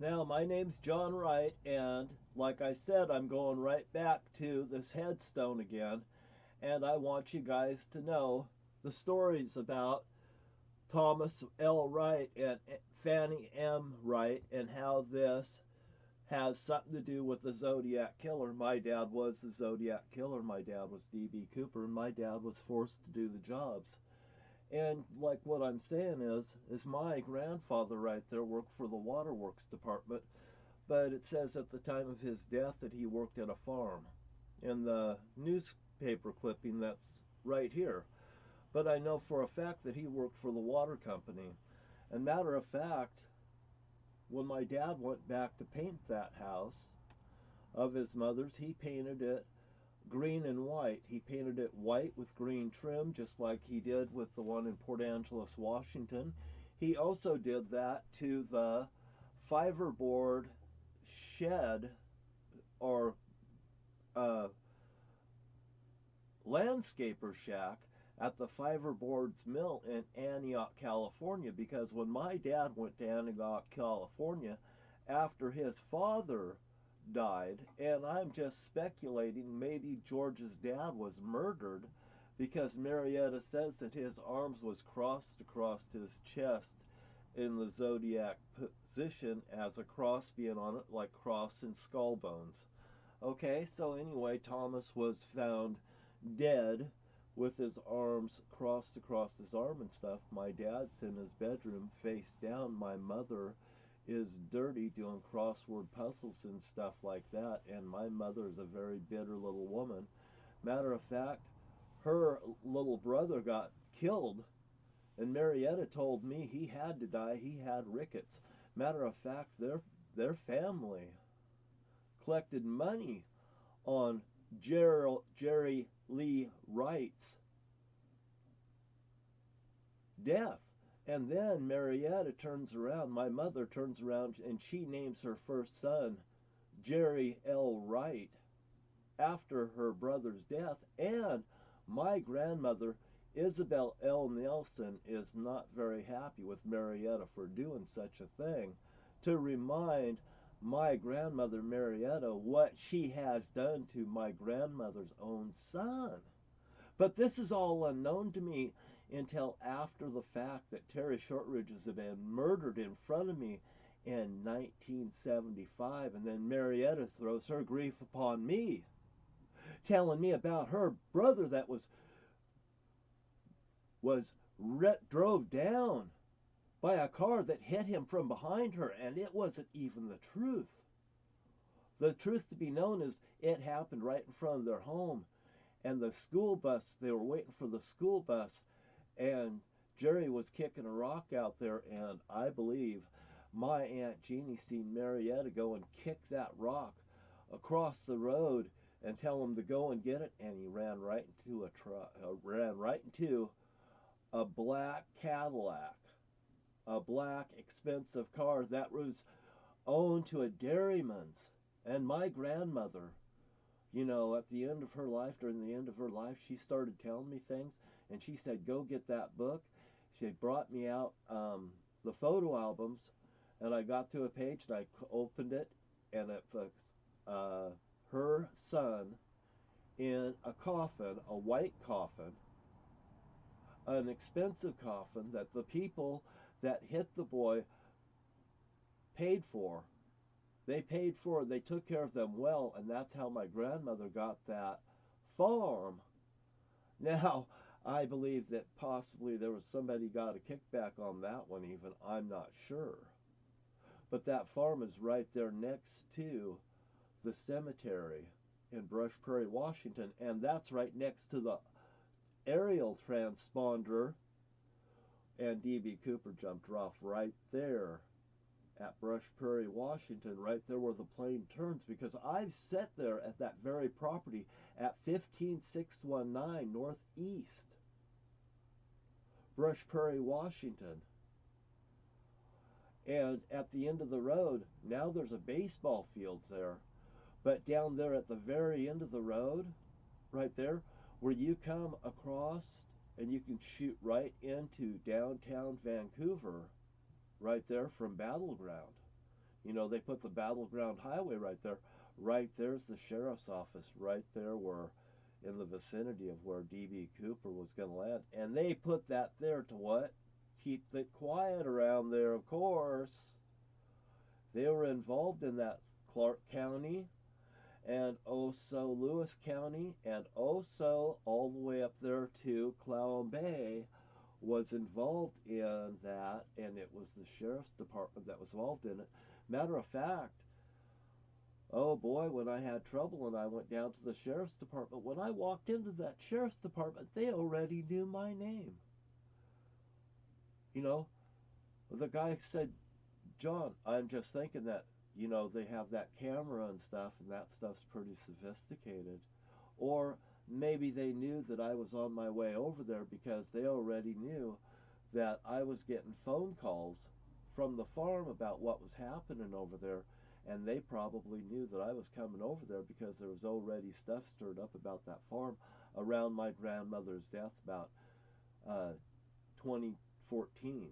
Now, my name's John Wright, and like I said, I'm going right back to this headstone again, and I want you guys to know the stories about Thomas L. Wright and Fanny M. Wright and how this has something to do with the Zodiac killer. My dad was the Zodiac killer. My dad was D.B. Cooper, and my dad was forced to do the jobs. And like what I'm saying is my grandfather right there worked for the waterworks department, but it says at the time of his death that he worked at a farm in the newspaper clipping that's right here. But I know for a fact that he worked for the water company. And matter of fact, when my dad went back to paint that house of his mother's, he painted it green and white. He painted it white with green trim, just like he did with the one in Port Angeles, Washington. He also did that to the fiberboard shed or landscaper shack at the Fiberboards Mill in Antioch, California, because when my dad went to Antioch, California, after his father died, and I'm just speculating, maybe George's dad was murdered because Marietta says that his arms was crossed across his chest in the Zodiac position as a cross being on it, like cross and skull bones. Okay, so anyway, Thomas was found dead with his arms crossed across his arm and stuff. My dad's in his bedroom face down. My mother is dirty doing crossword puzzles and stuff like that, and my mother is a very bitter little woman. Matter of fact, her little brother got killed, and Marietta told me he had to die. He had rickets. Matter of fact, their family collected money on Jerry Lee Wright's death. And then Marietta turns around, my mother turns around, and she names her first son Jerry L. Wright after her brother's death. And my grandmother, Isabel L. Nelson, is not very happy with Marietta for doing such a thing, to remind my grandmother Marietta what she has done to my grandmother's own son. But this is all unknown to me until after the fact that Terry Shortridge has been murdered in front of me in 1975, and then Marietta throws her grief upon me, telling me about her brother that drove down by a car that hit him from behind her, and it wasn't even the truth. The truth to be known is it happened right in front of their home, and the school bus, they were waiting for the school bus, and Jerry was kicking a rock out there, and I believe my Aunt Jeannie seen Marietta go and kick that rock across the road and tell him to go and get it, and he ran right into a black Cadillac, a black expensive car that was owned to a dairyman's. And my grandmother, you know, at the end of her life, during the end of her life, she started telling me things, and she said, go get that book. She brought me out the photo albums, and I got to a page, and I opened it, and it was her son in a coffin, a white coffin, an expensive coffin that the people that hit the boy paid for. They paid for it, they took care of them well, and that's how my grandmother got that farm. Now, I believe that possibly there was somebody got a kickback on that one even, I'm not sure. But that farm is right there next to the cemetery in Brush Prairie, Washington, and that's right next to the aerial transponder, and D.B. Cooper jumped off right there at Brush Prairie, Washington, right there where the plane turns, because I've sat there at that very property at 15619 Northeast Brush Prairie, Washington. And at the end of the road, now there's a baseball field there, but down there at the very end of the road, right there, where you come across and you can shoot right into downtown Vancouver, right there from Battleground. You know, they put the battleground highway right there. Right there's the sheriff's office, right there where, in the vicinity of where D.B. Cooper was going to land. And they put that there to what? Keep it quiet around there, of course. They were involved in that. Clark County, and also Lewis County, and also all the way up there to Clallam Bay was involved in that, and it was the sheriff's department that was involved in it. Matter of fact, oh boy, when I had trouble and I went down to the sheriff's department, when I walked into that sheriff's department, they already knew my name. You know, the guy said, John, I'm just thinking that, you know, they have that camera and stuff, and that stuff's pretty sophisticated. Or maybe they knew that I was on my way over there because they already knew that I was getting phone calls from the farm about what was happening over there, and they probably knew that I was coming over there because there was already stuff stirred up about that farm around my grandmother's death about 2014,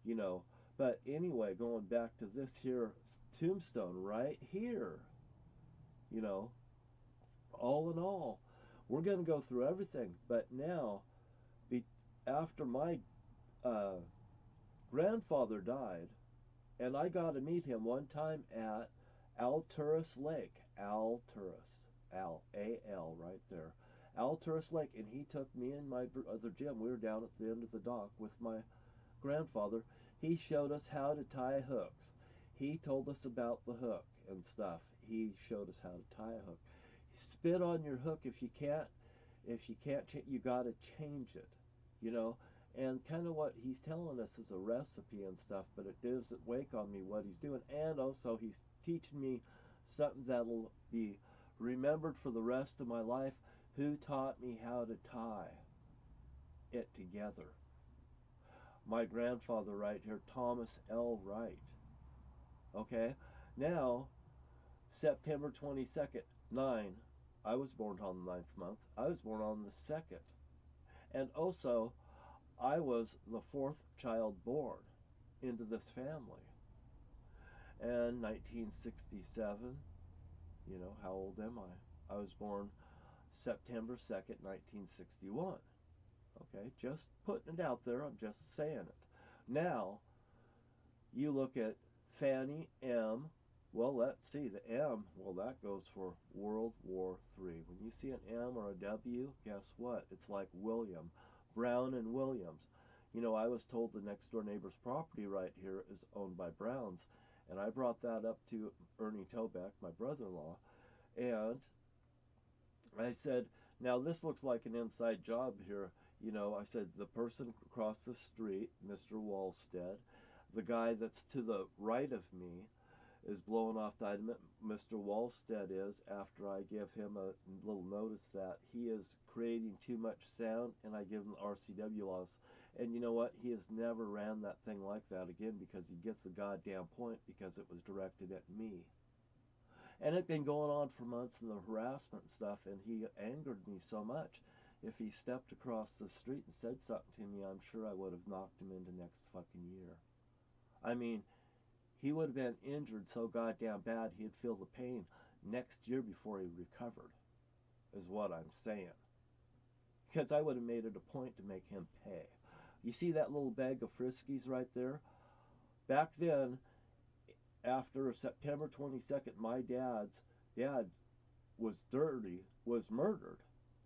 you know. But anyway, going back to this here tombstone right here, you know, all in all, we're going to go through everything. But now, after my uh, grandfather died, and I got to meet him one time at Alturas Lake. Alturas. Al, right there. Alturas Lake. And he took me and my brother Jim. We were down at the end of the dock with my grandfather. He showed us how to tie hooks. He told us about the hook and stuff. He showed us how to tie a hook. Spit on your hook if you can't. If you can't, you got to change it. You know, and kind of what he's telling us is a recipe and stuff, but it doesn't wake on me what he's doing. And also he's teaching me something that'll be remembered for the rest of my life. Who taught me how to tie it together? My grandfather right here, Thomas L. Wright. Okay, now September 22nd, 9. I was born on the 9th month. I was born on the 2nd. And also, I was the 4th child born into this family. And 1967, you know, how old am I? I was born September 2nd, 1961. Okay, just putting it out there. I'm just saying it. Now, you look at Fanny M. Well, let's see. The M, well, that goes for World War III. When you see an M or a W, guess what? It's like William. Brown and Williams. You know, I was told the next door neighbor's property right here is owned by Browns. And I brought that up to Ernie Tobeck, my brother-in-law. And I said, now this looks like an inside job here. You know, I said, the person across the street, Mr. Wallstead, the guy that's to the right of me is blowing off dynamite. Mr. Wallstead is, after I give him a little notice that he is creating too much sound, and I give him the RCW laws. And you know what? He has never ran that thing like that again because he gets the goddamn point because it was directed at me. And it'd been going on for months and the harassment and stuff, and he angered me so much. If he stepped across the street and said something to me, I'm sure I would have knocked him into next fucking year. I mean, he would have been injured so goddamn bad he'd feel the pain next year before he recovered, is what I'm saying. Because I would have made it a point to make him pay. You see that little bag of Friskies right there? Back then, after September 22nd, my dad was murdered,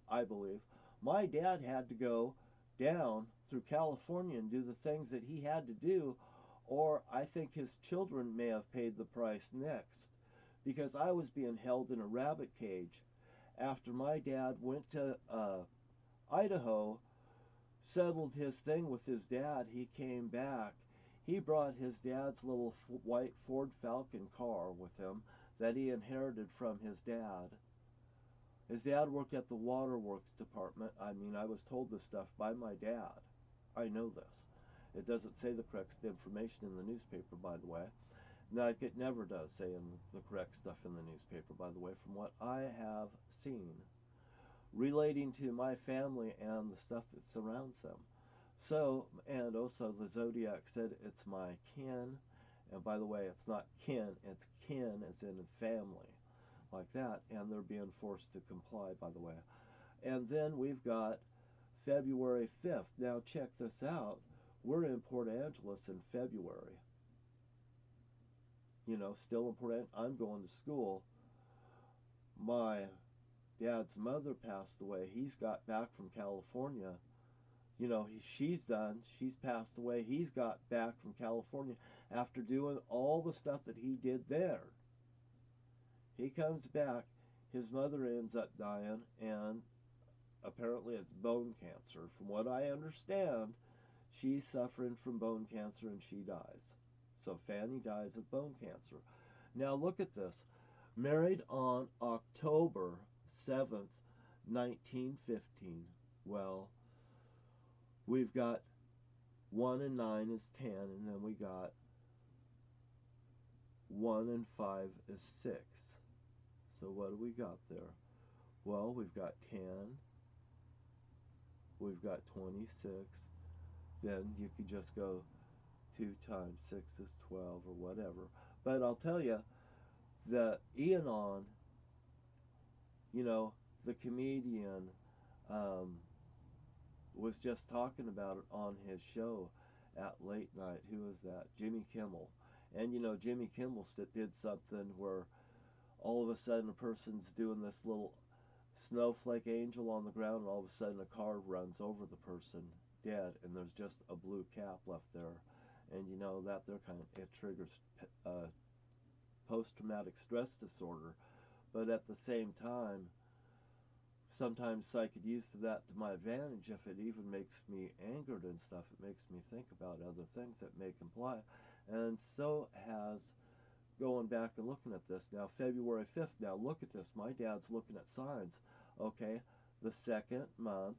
I believe. My dad had to go down through California and do the things that he had to do, or I think his children may have paid the price next, because I was being held in a rabbit cage. After my dad went to Idaho, settled his thing with his dad, he came back. He brought his dad's little white Ford Falcon car with him that he inherited from his dad. His dad worked at the waterworks department. I mean, I was told this stuff by my dad. I know this. It doesn't say the correct information in the newspaper, by the way. Like it never does say the correct stuff in the newspaper, by the way, from what I have seen, relating to my family and the stuff that surrounds them. So, and also the Zodiac said it's my kin, And by the way, it's not kin, it's kin as in family, like that. And they're being forced to comply, by the way. And then we've got February 5th. Now check this out. We're in Port Angeles in February. You know, still in Port Angeles. I'm going to school. My dad's mother passed away. He's got back from California. You know, she's done. She's passed away. He's got back from California after doing all the stuff that he did there. He comes back. His mother ends up dying, and apparently it's bone cancer. From what I understand, she's suffering from bone cancer and she dies. So Fanny dies of bone cancer. Now look at this. Married on October 7th, 1915. Well, we've got 1 and 9 is 10, and then we got 1 and 5 is 6. So what do we got there? Well, we've got 10, we've got 26, then you could just go 2 times 6 is 12 or whatever. But I'll tell you, the Enon, you know, the comedian, was just talking about it on his show at late night. Who was that? Jimmy Kimmel. And you know, Jimmy Kimmel did something where all of a sudden a person's doing this little snowflake angel on the ground, and all of a sudden a car runs over the person dead, and there's just a blue cap left there. And you know that they're kind of, it triggers post-traumatic stress disorder. But at the same time, sometimes I could use that to my advantage. If it even makes me angered and stuff, it makes me think about other things that may comply. And so has going back and looking at this. Now, February 5th, now look at this. My dad's looking at signs. Okay, the second month.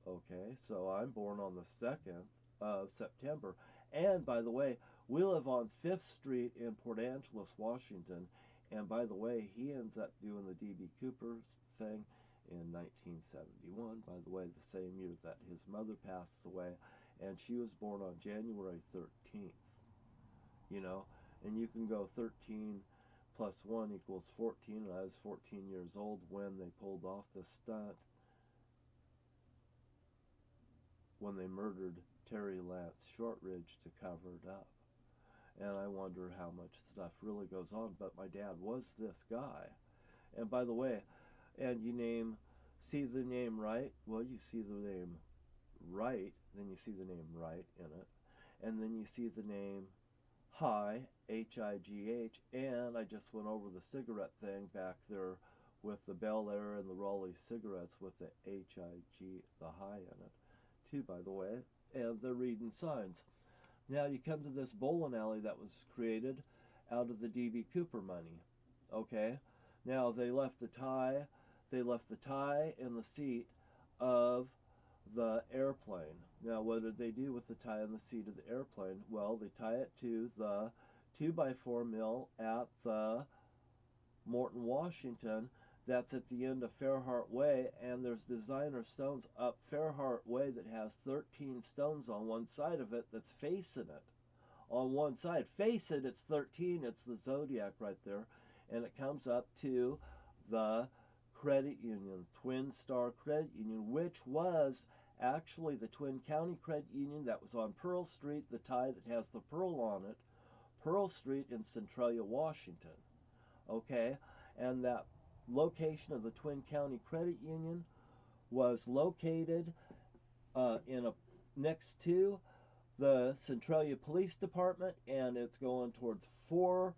Okay, so I'm born on the 2nd of September. And by the way, we live on 5th Street in Port Angeles, Washington. And by the way, he ends up doing the D.B. Cooper thing in 1971. By the way, the same year that his mother passes away. And she was born on January 13th. You know, and you can go 13 plus 1 equals 14. And I was 14 years old when they pulled off the stunt, when they murdered Terry Lance Shortridge to cover it up. And I wonder how much stuff really goes on. But my dad was this guy. And by the way, and you see the name Wright? Well, you see the name Wright, then you see the name Wright in it. And then you see the name High, H-I-G-H, and I just went over the cigarette thing back there with the Bel Air and the Raleigh cigarettes with the H-I-G, the high in it, too, by the way, and they're reading signs. Now you come to this bowling alley that was created out of the D.B. Cooper money, okay? Now they left the tie in the seat of the airplane. Now what did they do with the tie on the seat of the airplane? Well, they tie it to the 2x4 mill at the Morton, Washington. That's at the end of Fairheart Way, and there's designer stones up Fairheart Way that has 13 stones on one side of it that's facing it. On one side, face it, it's 13, it's the Zodiac right there, and it comes up to the credit union, Twin Star Credit Union, which was actually the Twin County Credit Union that was on Pearl Street, the tie that has the pearl on it, Pearl Street in Centralia, Washington. Okay, and that location of the Twin County Credit Union was located next to the Centralia Police Department, and it's going towards 14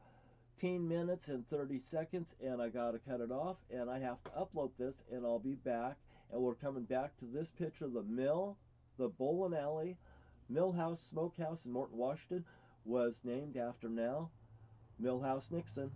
minutes and 30 seconds, and I gotta cut it off, and I have to upload this, and I'll be back, and we're coming back to this picture of the mill, the bowling alley, Mill House Smokehouse in Morton, Washington, was named after now Millhouse Nixon.